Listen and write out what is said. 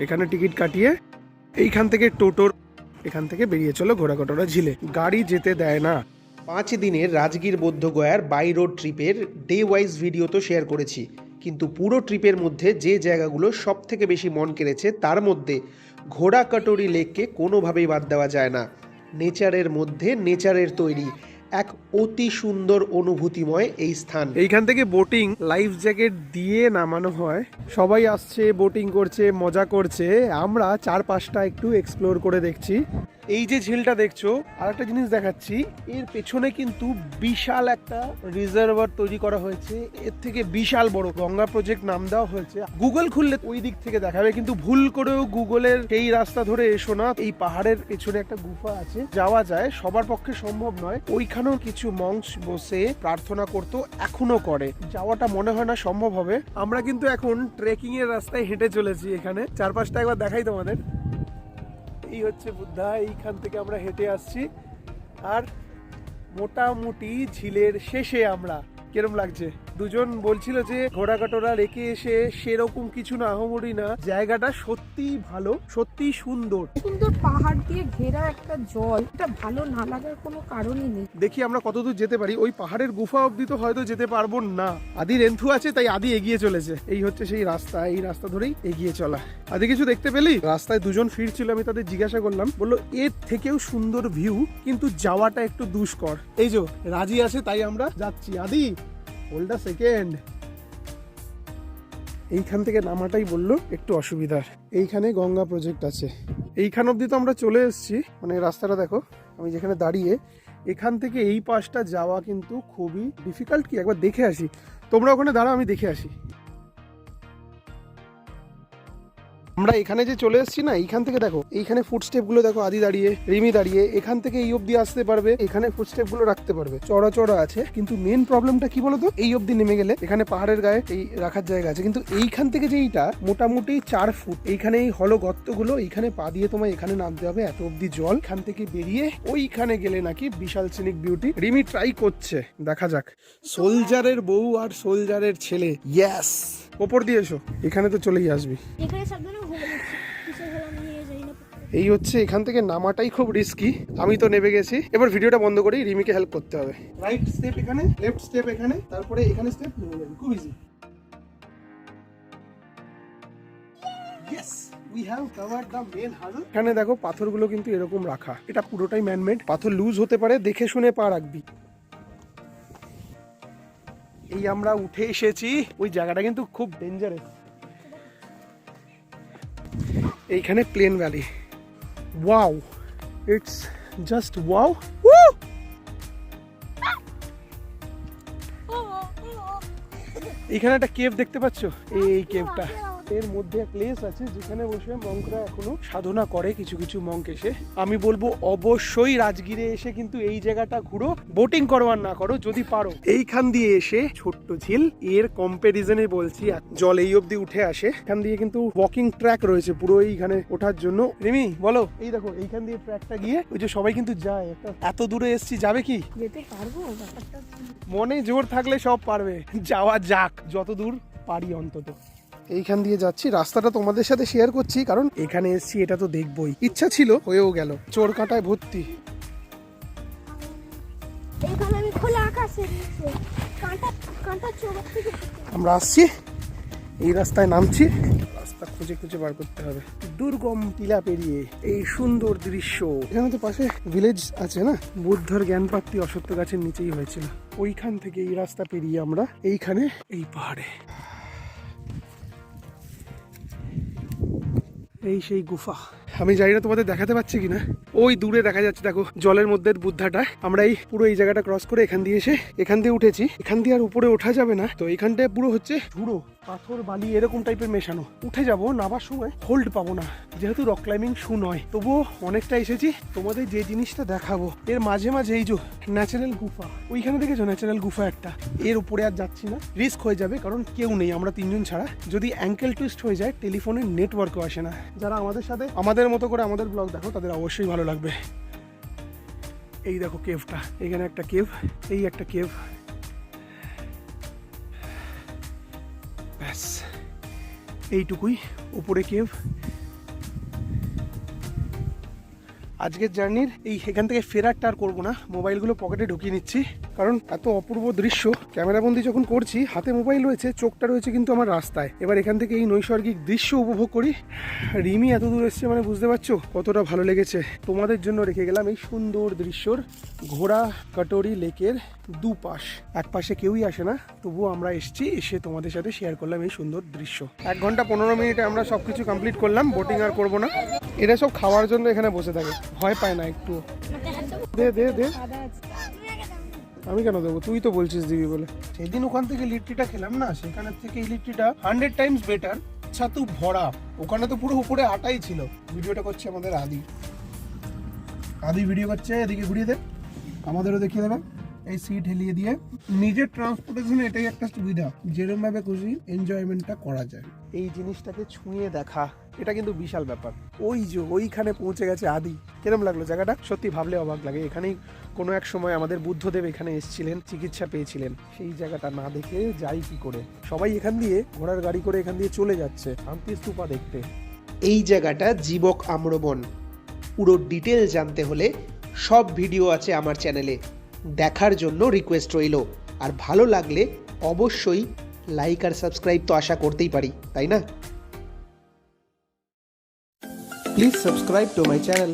এখানে টিকিট কাটিয়ে এইখান থেকে টোটোর এখান থেকে বেরিয়ে চলো ঘোড়াকটোরা ঝিলে। গাড়ি যেতে দেয় না। 5 দিনের রাজগীর বৌদ্ধগয়ার বাই রোড ট্রিপের ডে ওয়াইজ ভিডিও তো শেয়ার করেছি, কিন্তু পুরো ট্রিপের মধ্যে যে জায়গাগুলো সব থেকে বেশি মন কেড়েছে তার মধ্যে ঘোড়াকটোরি লেককে কোনোভাবেই বাদ দেওয়া যায় না। নেচারের মধ্যে নেচারের তৈরি এক অতি সুন্দর অনুভূতিময় এই স্থান। এইখান থেকে বোটিং লাইফ জ্যাকেট দিয়ে নামানো হয়, সবাই আসছে, বোটিং করছে, মজা করছে। আমরা 4-5টা একটু এক্সপ্লোর করে দেখছি। এই যে ঝিলটা দেখছো, আর একটা জিনিস দেখাচ্ছি, এর পেছনে কিন্তু বিশাল একটা রিজার্ভার তৈরি করা হয়েছে। এর থেকে বিশাল বড় গঙ্গা প্রজেক্ট নাম দেওয়া হয়েছে। গুগল খুললে ওই দিক থেকে দেখাবে, কিন্তু ভুল করেও গুগলের এই রাস্তা ধরে এসো না। এই পাহাড়ের পেছনে একটা গুফা আছে, যাওয়া যায়, সবার পক্ষে সম্ভব নয়। ওইখানেও কিছু মঙ্কস বসে প্রার্থনা করতো, এখনো করে। যাওয়াটা মনে হয় না সম্ভব হবে। আমরা কিন্তু এখন ট্রেকিং এর রাস্তায় হেঁটে চলেছি। এখানে 4-5টা একবার দেখাই তোমাদের। এই হচ্ছে বুদ্ধা, এইখান থেকে আমরা হেঁটে আসছি। আর মোটামুটি ঝিলের শেষে আমরা। কিরম লাগছে? দুজন বলছিল যে ঘোড়াকটোরা রেখে এসে সেরকম কিছু না, আহামরি না, জায়গাটা সত্যিই ভালো, সত্যিই সুন্দর। সুন্দর পাহাড় দিয়ে ঘেরা একটা জল, এটা ভালো না লাগার কোনো কারণই নেই। দেখি আমরা কতদূর যেতে পারি। ওই পাহাড়ের গুফা অবধি তো হয়তো যেতে পারবো না। আদি রেন্থু আছে, তাই আদি এগিয়ে চলেছে। এই হচ্ছে সেই রাস্তা, এই রাস্তা ধরেই এগিয়ে চলা। আদি কিছু দেখতে পেলি? রাস্তায় দুজন ফিরছিল, আমি তাদের জিজ্ঞাসা করলাম, বললো এর থেকেও সুন্দর ভিউ, কিন্তু যাওয়াটা একটু দুষ্কর। এই যে রাজি আছে, তাই আমরা যাচ্ছি। আদি হোল্ড আ সেকেন্ড। এইখান থেকে নামাটাই বললো একটু অসুবিধার। এইখানে গঙ্গা প্রজেক্ট আছে, এইখান অবধি তো আমরা চলে এসেছি। মানে রাস্তাটা দেখো, আমি যেখানে দাঁড়িয়ে, এখান থেকে এই পাশটা যাওয়া কিন্তু খুবই ডিফিকাল্ট। কি একবার দেখে আসি? তোমরা ওখানে দাঁড়াও, আমি দেখে আসি। আমরা এখানে যে চলে এসেছি না, এইখান থেকে দেখো, এইখানে ফুটস্টেপ গুলো দেখো, আদি দাঁড়িয়ে, রিমি দাঁড়িয়ে, এখান থেকে এই অবধি আসতে পারবে, এখানে ফুটস্টেপ গুলো রাখতে পারবে, চড়া চড়া আছে। কিন্তু মেন প্রবলেমটা কি বলতো, এই অবধি নেমে গেলে এখানে পাহাড়ের গায়ে এই রাখার জায়গা আছে, কিন্তু এইখান থেকে যে এইটা মোটামুটি 4 ফুট, এইখানে এই হলো গর্তগুলো, এইখানে পা দিয়ে তোমায় এখানে নামতে হবে, এত অবধি জল। এখান থেকে বেরিয়ে ওইখানে গেলে নাকি বিশাল সিনিক বিউটি। রিমি ট্রাই করছে, দেখা যাক। সোলজারের বউ আর সোলজারের ছেলে, ইয়েস। ওপর দিয়ে এসো, এখানে তো চলেই আসবি। এই হচ্ছে, এখান থেকে নামাটাই খুব রিস্কি। আমি তো নেমে গেছি। এবার ভিডিওটা বন্ধ করি, রিমিকে হেল্প করতে হবে। রাইট স্টেপ এখানে, লেফট স্টেপ এখানে, তারপরে এখানে স্টেপ নেমে যাবে, খুব ইজি। এখানে দেখো পাথরগুলো কিন্তু এরকম রাখা, এটা পুরোটাই ম্যানমেড। পাথর লুজ হতে পারে, দেখে শুনে পা রাখবি। এই আমরা উঠে এসেছি। ওই জায়গাটা কিন্তু খুব ডেঞ্জারাস। এইখানে plain valley. Wow, it's just wow. এখানে একটা কেভ দেখতে পাচ্ছ, এই কেভটা, এর মধ্যে প্লেস আছে যেখানে বসে মঙ্করা এখনো সাধনা করে। কিছু কিছু মঙ্ক এসে, আমি বলবো অবশ্যই রাজগীরে এসে কিন্তু এই জায়গাটা ঘুরো, বোটিং করো আর না করো যদি পারো। এইখান দিয়ে এসে ছোট্ট ঝিল, এর কম্পারিজনে বলছি, জল এই অবধি উঠে আসে। এখান দিয়ে কিন্তু ওয়াকিং ট্র্যাক রয়েছে পুরো এইখানে ওঠার জন্য। রিমি বলো, এই দেখো এইখান দিয়ে ট্র্যাকটা গিয়ে, ওই যে সবাই কিন্তু যায়। এত দূরে এসছি, যাবে কি? যেতে পারবো? ব্যাপারটা মনে জোর থাকলে সব পারবে। যাওয়া যাক, যত দূর পারি অন্তত। এইখান দিয়ে যাচ্ছি, রাস্তাটা তোমাদের সাথে শেয়ার করছি, কারণ এখানে এসছি, এটা তো দেখবই। ইচ্ছা ছিল, হয়েও গেল। চোর কাঁটায় ভর্তি। এখানে আমি খোলা আকাশের নিচে কাঁটা চোর থেকে আমরা আসছি, এই রাস্তায় নামছি। রাস্তা খুঁজে খুঁজে বার করতে হবে। দুর্গম টিলা পেরিয়ে এই সুন্দর দৃশ্য। এখানে তো পাশে ভিলেজ আছে না, বুদ্ধর জ্ঞান প্রাপ্তি অশ্বত্থ গাছের নিচেই হয়েছিল। ওইখান থেকে এই রাস্তা পেরিয়ে আমরা এইখানে, এই পাহাড়ে। এই সেই গুফা। আমি জানি না তোমাদের দেখাতে পাচ্ছি কিনা, ওই দূরে দেখা যাচ্ছে, দেখো জলের মধ্যে বুদ্ধাটা। আমরা এই পুরো এই জায়গাটা ক্রস করে এখান দিয়ে এসে এখান দিয়ে উঠেছি। এখান দিয়ে আর উপরে ওঠা যাবে না, তো এখানটায় পুরো হচ্ছে ঝুড়ো, পাথর বালি এরকম টাইপের মেশানো। উঠে যাব, নামার সময় হোল্ড পাবো না, যেহেতু রক ক্লাইম্বিং শু নয়। তবুও অনেকটা এসেছি। তোমাদের যে জিনিসটা দেখাবো, এর মাঝে মাঝে এই যে ন্যাচারাল গুফা, ওইখানে দেখেছো ন্যাচারাল গুফা একটা। এর উপরে আর যাচ্ছি না, রিস্ক হয়ে যাবে, কারণ কেউ নেই, আমরা 3 জন ছাড়া। যদি অ্যাঙ্কেল টুইস্ট হয়ে যায়, টেলিফোনের নেটওয়ার্কও আসে না। যারা আমাদের সাথে আমাদের মতো করে আমাদের ব্লগ দেখো, তাদের অবশ্যই ভালো লাগবে। এই দেখো কেভটা, এখানে একটা কেভ, এই একটা কেভ, ব্যাস এইটুকুই। উপরে কেভ, আজকের জার্নির এখান থেকে ফেরারটা আর করবো না, মোবাইলগুলো পকেটে ঢুকিয়ে নিচ্ছি, কারণ এত অপূর্ব দৃশ্য ক্যামেরাবন্দি যখন করছি হাতে মোবাইল রয়েছে, চোখটা রয়েছে কিন্তু আমার রাস্তায়। এবার এখান থেকে এই নৈসর্গিক দৃশ্য উপভোগ করি। রিমি এত দূর এসছে মানে বুঝতে পারছো কতটা ভালো লেগেছে। তোমাদের জন্য রেখে গেলাম এই সুন্দর দৃশ্যর ঘোড়া কাটরি লেকের দুপাশ। এক পাশে কেউই আসে না, তবুও আমরা এসছি, এসে তোমাদের সাথে শেয়ার করলাম এই সুন্দর দৃশ্য। 1 ঘন্টা 15 মিনিটে আমরা সবকিছু কমপ্লিট করলাম, বোটিং আর করবো না। এরা সব খাওয়ার জন্য এখানে বসে থাকে, ভয় পায় না একটু। দে দে দে, আমি কেন দেবো, তুই তো বলছিস দিবি বলে। সেদিন ওখান থেকে লিট্টিটা খেলাম না, সেখানের থেকে এই লিট্টিটা 100 টাইমস বেটার। ছাতু ভরা, ওখানে তো পুরো উপরে আটাই ছিল। ভিডিওটা করছে আমাদের আদি ভিডিও করছে, এদিকে ঘুরিয়ে দে, আমাদেরও দেখিয়ে দেবে। এই সিট হেলিয়ে দিয়ে নিজের ট্রান্সপোর্টেশনে এটাই একটা সুবিধা, যেরকম ভাবে খুশি এনজয়মেন্টটা করা যায়। এই জিনিসটাকে ছুঁয়ে দেখা, এটা কিন্তু বিশাল ব্যাপার। ওই যে ওইখানে পৌঁছে গেছে আদি। কিরম লাগলো জায়গাটা? সত্যি ভাবলে অবাক লাগে। এখানেই কোনো এক সময় আমাদের বুদ্ধদেব এখানে এসেছিলেন, চিকিৎসা পেয়েছিলেন। সেই জায়গাটা না দেখে যাই কি করে? সবাই এখান দিয়ে ঘোড়ার গাড়ি করে এখান দিয়ে চলে যাচ্ছে শান্তি স্তূপা দেখতে। এই জায়গাটা জীবক আম্রবন। পুরো ডিটেল জানতে হলে সব ভিডিও আছে আমার চ্যানেলে, দেখার জন্য রিকোয়েস্ট রইল। আর ভালো লাগলে অবশ্যই লাইক আর সাবস্ক্রাইব তো আশা করতেই পারি, তাই না? Please subscribe to my channel.